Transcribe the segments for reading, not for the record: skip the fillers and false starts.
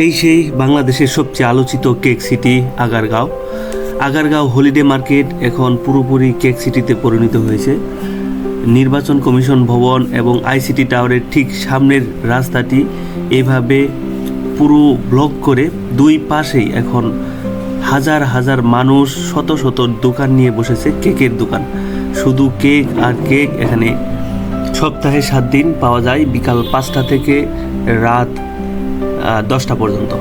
এই সেই বাংলাদেশের সবচেয়ে আলোচিত cake city Agargaon. Agargaon holiday market এখন পুরোপুরি কেক সিটিতে পরিণত হয়েছে। নির্বাচন কমিশন ভবন এবং আইসিটি টাওয়ারের ঠিক সামনের রাস্তাটি এইভাবে পুরো ব্লক করে দুই পাশেই এখন হাজার হাজার মানুষ শত শত দোকান নিয়ে বসেছে, কেকের দোকান। শুধু কেক আর কেক। এখানে সপ্তাহে 7 দিন পাওয়া যায়, বিকাল 5টা থেকে রাত 10টা পর্যন্ত।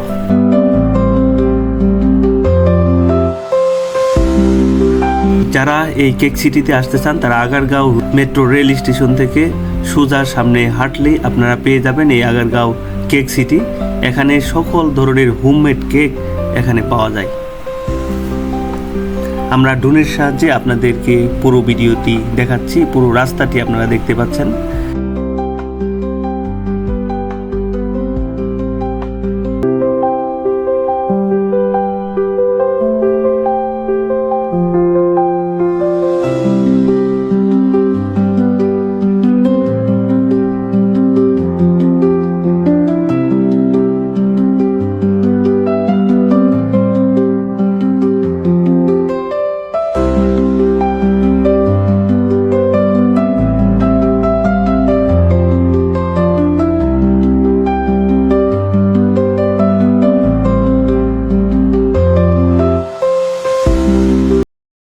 যারা এই কেক সিটিতে আসতে চান তারা আগারগাঁও মেট্রো রেল স্টেশন থেকে সোজা সামনে হাঁটলেই আপনারা পেয়ে যাবেন এই আগারগাঁও কেক সিটি। এখানে সকল ধরনের হোমমেড কেক এখানে পাওয়া যায়। আমরা ড্রোনের সাহায্যে আপনাদেরকে পুরো ভিডিওটি দেখাচ্ছি, পুরো রাস্তাটি আপনারা দেখতে পাচ্ছেন।